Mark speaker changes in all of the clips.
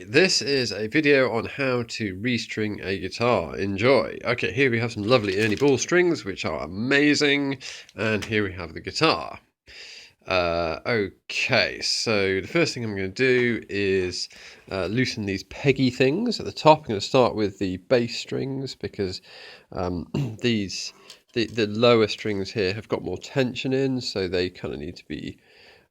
Speaker 1: This is a video on how to restring a guitar. Enjoy. Okay, here we have some lovely Ernie Ball strings, which are amazing. And here we have the guitar. Okay, so the first thing I'm going to do is loosen these peggy things at the top. I'm going to start with the bass strings because the lower strings here have got more tension in, so they kind of need to be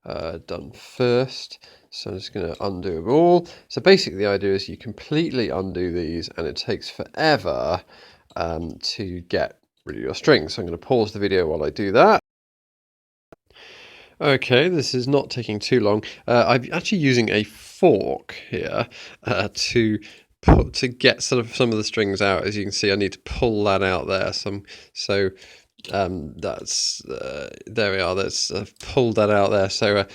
Speaker 1: done first. So I'm just going to undo them all. So basically the idea is you completely undo these and it takes forever to get rid of your strings. So I'm going to pause the video while I do that. Okay, this is not taking too long. I'm actually using a fork here to get sort of some of the strings out. As you can see, I need to pull that out there. That's there we are. That's pulled that out there. So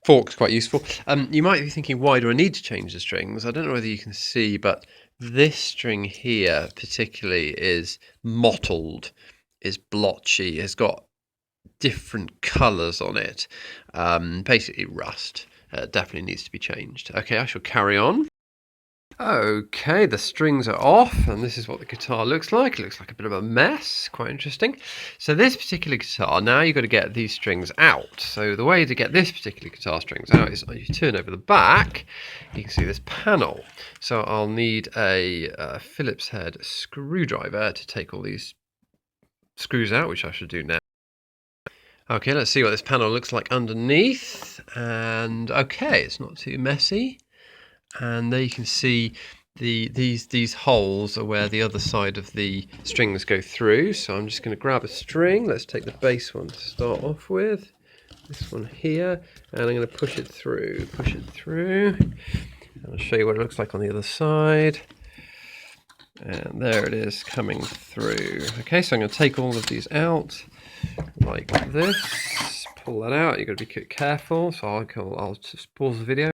Speaker 1: fork's quite useful. You might be thinking, why do I need to change the strings? I don't know whether you can see, but this string here particularly is mottled, is blotchy, has got different colours on it. Basically rust. Definitely needs to be changed. Okay, I shall carry on. Okay, the strings are off, and this is what the guitar looks like. It looks like a bit of a mess, quite interesting. So this particular guitar, now you've got to get these strings out. So the way to get this particular guitar strings out is you turn over the back, you can see this panel. So I'll need a Phillips head screwdriver to take all these screws out, which I should do now. Okay, let's see what this panel looks like underneath. And okay, it's not too messy. And there you can see these holes are where the other side of the strings go through. So I'm just going to grab a string. Let's take the bass one to start off with. This one here, and I'm going to push it through. And I'll show you what it looks like on the other side. And there it is coming through. Okay, so I'm going to take all of these out like this. Pull that out. You've got to be careful. So I'll just pause the video.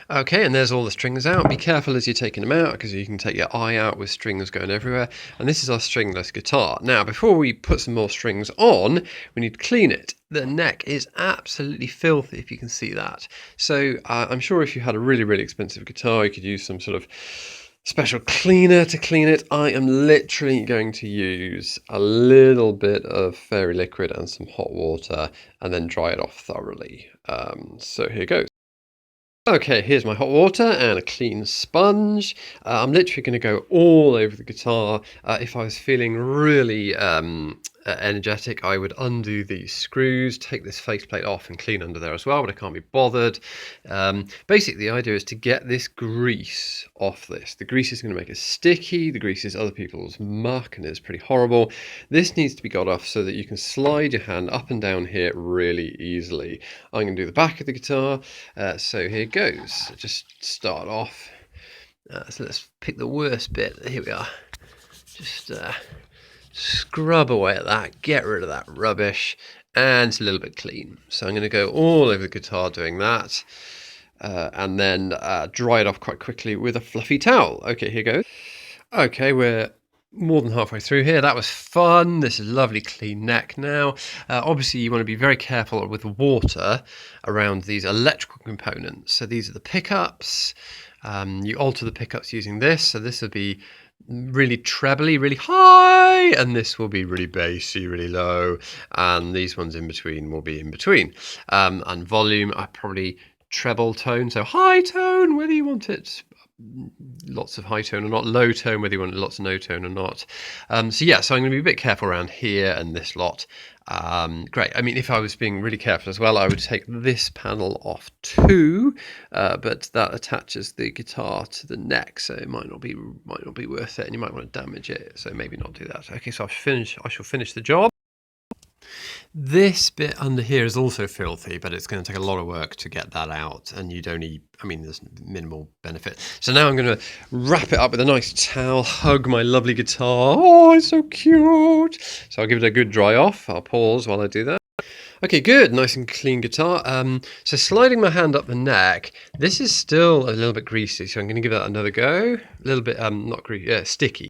Speaker 1: Okay, and there's all the strings out. Be careful as you're taking them out because you can take your eye out with strings going everywhere. And this is our stringless guitar. Now, before we put some more strings on, we need to clean it. The neck is absolutely filthy, if you can see that. So I'm sure if you had a really, really expensive guitar, you could use some sort of special cleaner to clean it. I am literally going to use a little bit of fairy liquid and some hot water and then dry it off thoroughly. So here goes. Okay, here's my hot water and a clean sponge. I'm literally going to go all over the guitar. If I was feeling really energetic, I would undo these screws, take this faceplate off and clean under there as well, but I can't be bothered. Basically, the idea is to get this grease off this. The grease is going to make it sticky. The grease is other people's muck and it's pretty horrible. This needs to be got off so that you can slide your hand up and down here really easily. I'm going to do the back of the guitar. So here goes. Just start off. So let's pick the worst bit. Here we are. Just scrub away at that, get rid of that rubbish, and it's a little bit clean. So I'm going to go all over the guitar doing that, and then dry it off quite quickly with a fluffy towel. Okay, here goes. Okay, we're more than halfway through here. That was fun. This is a lovely clean neck now. Obviously, you want to be very careful with water around these electrical components. So these are the pickups. You alter the pickups using this. So this will be really trebly, really high, and this will be really bassy, really low, and these ones in between will be in between. And volume, I probably treble tone, so high tone, whether you want it lots of high tone or not, low tone, whether you want lots of no tone or not. So I'm going to be a bit careful around here and this lot. Great. I mean, if I was being really careful as well, I would take this panel off too, but that attaches the guitar to the neck, so it might not be worth it, and you might want to damage it. So maybe not do that. Okay, so I shall finish the job. This bit under here is also filthy, but it's going to take a lot of work to get that out, and there's minimal benefit. So now I'm going to wrap it up with a nice towel, hug my lovely guitar. Oh, it's so cute. So I'll give it a good dry off. I'll pause while I do that. Okay, good, nice and clean guitar. So sliding my hand up the neck, this is still a little bit greasy, so I'm going to give that another go. A little bit, not greasy, sticky.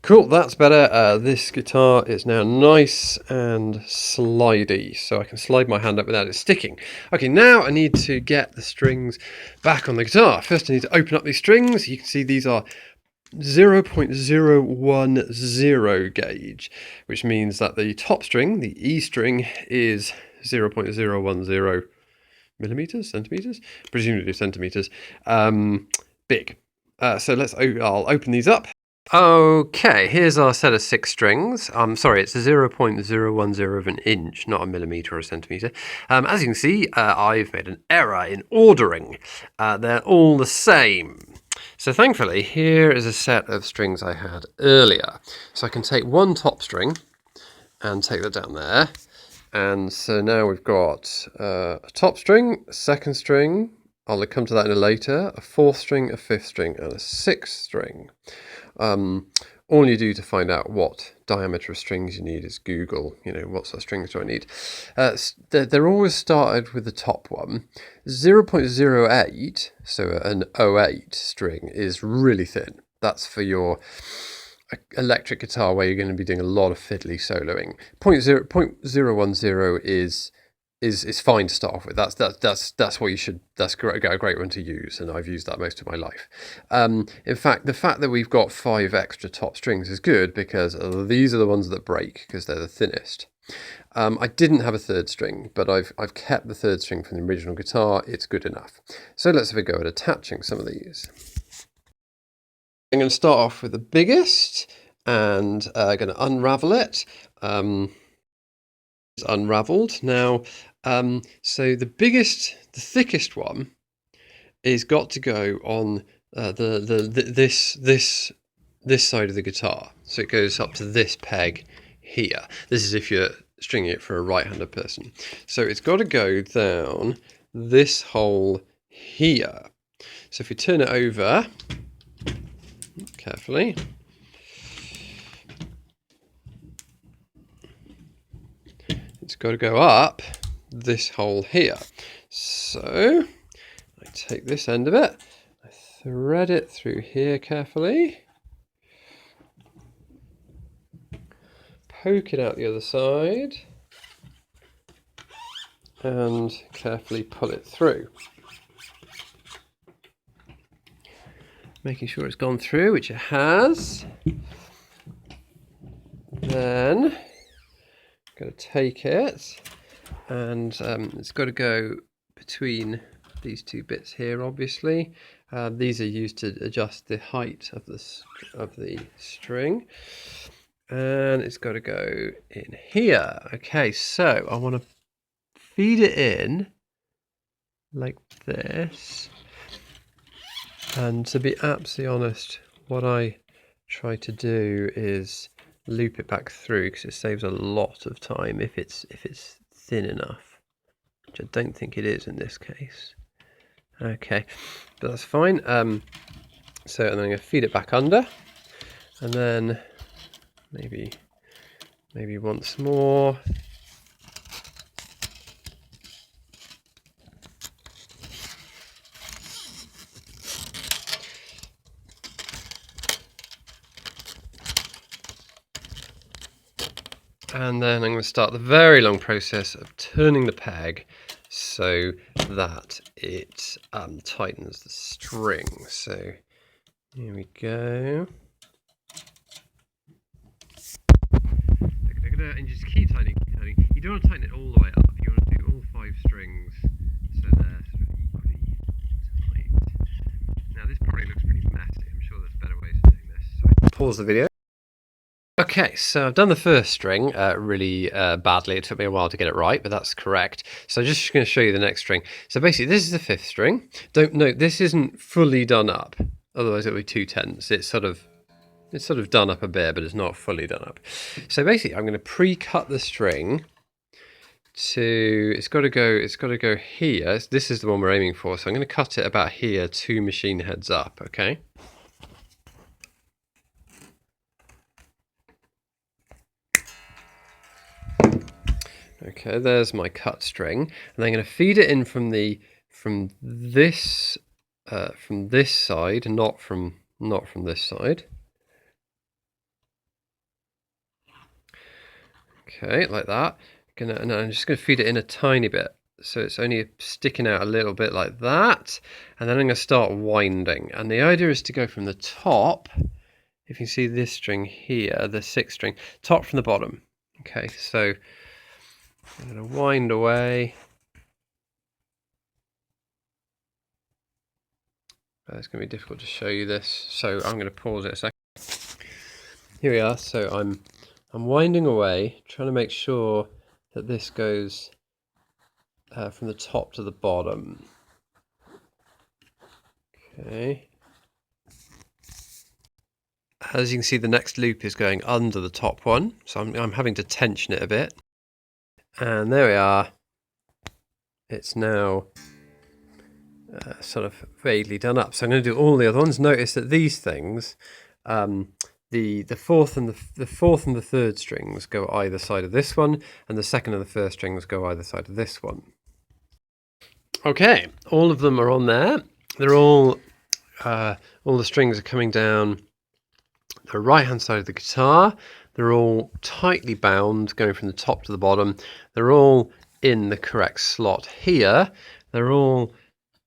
Speaker 1: Cool, that's better. This guitar is now nice and slidey, so I can slide my hand up without it sticking. Okay, now I need to get the strings back on the guitar. First I need to open up these strings. You can see these are 0.010 gauge, which means that the top string, the E string, is 0.010 millimeters, centimeters, presumably centimeters, big. So I'll open these up. Okay, here's our set of 6 strings. Sorry, it's 0.010 of an inch, not a millimeter or a centimeter. As you can see, I've made an error in ordering. They're all the same. So thankfully, here is a set of strings I had earlier. So I can take one top string and take that down there. And so now we've got a top string, a second string, I'll come to that in a later, a 4th string, a 5th string, and a 6th string. All you do to find out what diameter of strings you need is Google, what sort of strings do I need. They're always started with the top one. 0.08, so an 08 string, is really thin. That's for your electric guitar where you're going to be doing a lot of fiddly soloing. 0.010 is fine to start off with. That's what you should. That's a great one to use, and I've used that most of my life. In fact, the fact that we've got 5 extra top strings is good because these are the ones that break because they're the thinnest. I didn't have a 3rd string, but I've kept the 3rd string from the original guitar. It's good enough. So let's have a go at attaching some of these. I'm going to start off with the biggest, and going to unravel it. It's unravelled now. So the thickest one is got to go on this side of the guitar. So it goes up to this peg here. This is if you're stringing it for a right-handed person. So it's got to go down this hole here. So if we turn it over carefully, it's got to go up this hole here. So I take this end of it, I thread it through here carefully, poke it out the other side, and carefully pull it through. Making sure it's gone through, which it has. Then going to take it, and it's got to go between these 2 bits here, obviously. These are used to adjust the height of the string, and it's got to go in here. Okay, so I want to feed it in like this, and to be absolutely honest, what I try to do is loop it back through because it saves a lot of time if it's thin enough, which I don't think it is in this case. Okay, but that's fine. So and then I'm going to feed it back under, and then maybe once more. And then I'm going to start the very long process of turning the peg so that it tightens the string. So here we go. And just keep tightening, You don't want to tighten it all the way up. You want to do all 5 strings so they're sort of equally tight. Now this probably looks pretty messy. I'm sure there's better ways of doing this. So I pause the video. Okay, so I've done the first string really badly. It took me a while to get it right, but that's correct. So I'm just going to show you the next string. So basically, this is the 5th string. Don't note this isn't fully done up. Otherwise, it'll be 2/10. It's sort of done up a bit, but it's not fully done up. So basically, I'm going to pre-cut the string to. It's got to go here. This is the one we're aiming for. So I'm going to cut it about here, 2 machine heads up. Okay. Okay, there's my cut string, and I'm going to feed it in from this side, not from this side. Okay, like that. And I'm just going to feed it in a tiny bit. So it's only sticking out a little bit like that. And then I'm going to start winding. And the idea is to go from the top, if you see this string here, the 6th string, top from the bottom. Okay, so I'm going to wind away. It's going to be difficult to show you this, so I'm going to pause it a second. Here we are. So I'm winding away, trying to make sure that this goes from the top to the bottom. Okay. As you can see, the next loop is going under the top one, so I'm having to tension it a bit. And there we are. It's now sort of vaguely done up. So I'm going to do all the other ones. Notice that these things, the fourth and the 3rd strings go either side of this one, and the 2nd and the 1st strings go either side of this one. Okay, all of them are on there. They're all the strings are coming down the right-hand side of the guitar. They're all tightly bound, going from the top to the bottom. They're all in the correct slot here. They're all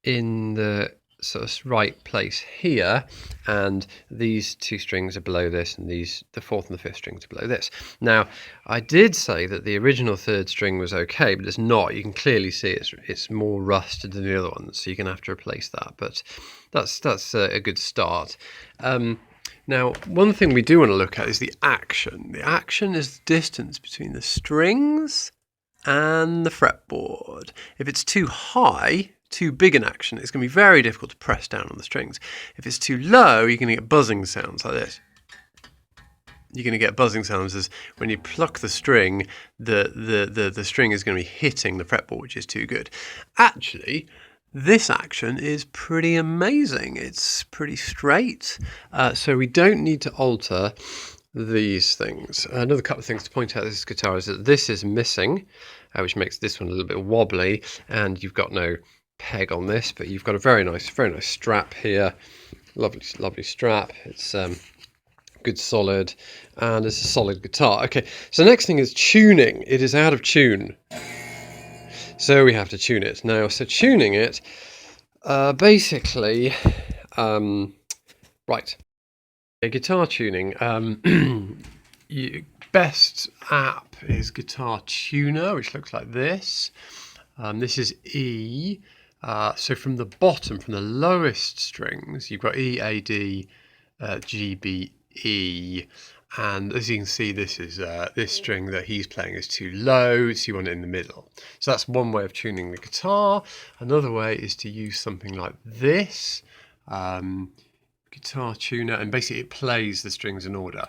Speaker 1: in the sort of right place here, and these 2 strings are below this, and the 4th and the 5th strings are below this. Now, I did say that the original 3rd string was okay, but it's not. You can clearly see it's more rusted than the other ones, so you're going to have to replace that. But that's a good start. Now, one thing we do want to look at is the action. The action is the distance between the strings and the fretboard. If it's too high, too big an action, it's going to be very difficult to press down on the strings. If it's too low, you're going to get buzzing sounds like this. You're going to get buzzing sounds as when you pluck the string, the string is going to be hitting the fretboard, which is too good. Actually, this action is pretty amazing. It's pretty straight, so we don't need to alter these things. Another couple of things to point out with this guitar is that this is missing, which makes this one a little bit wobbly, and you've got no peg on this, but you've got a very nice strap here. Lovely strap. It's good solid, and it's a solid guitar. Okay, so the next thing is tuning. It is out of tune, so we have to tune it now. So tuning it, basically, right. Guitar tuning. Best app is Guitar Tuner, which looks like this. This is E. So from the bottom, from the lowest strings, you've got E, A, D, G, B, E. And as you can see, this is this string that he's playing is too low, so you want it in the middle. So that's one way of tuning the guitar. Another way is to use something like this. Guitar tuner, and basically it plays the strings in order.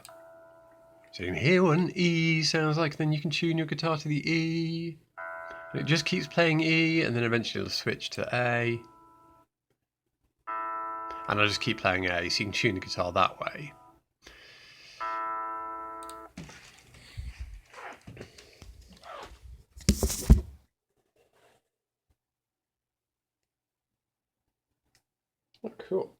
Speaker 1: So you can hear what an E sounds like, then you can tune your guitar to the E. And it just keeps playing E, and then eventually it'll switch to A. And I'll just keep playing A, so you can tune the guitar that way. Oh, cool.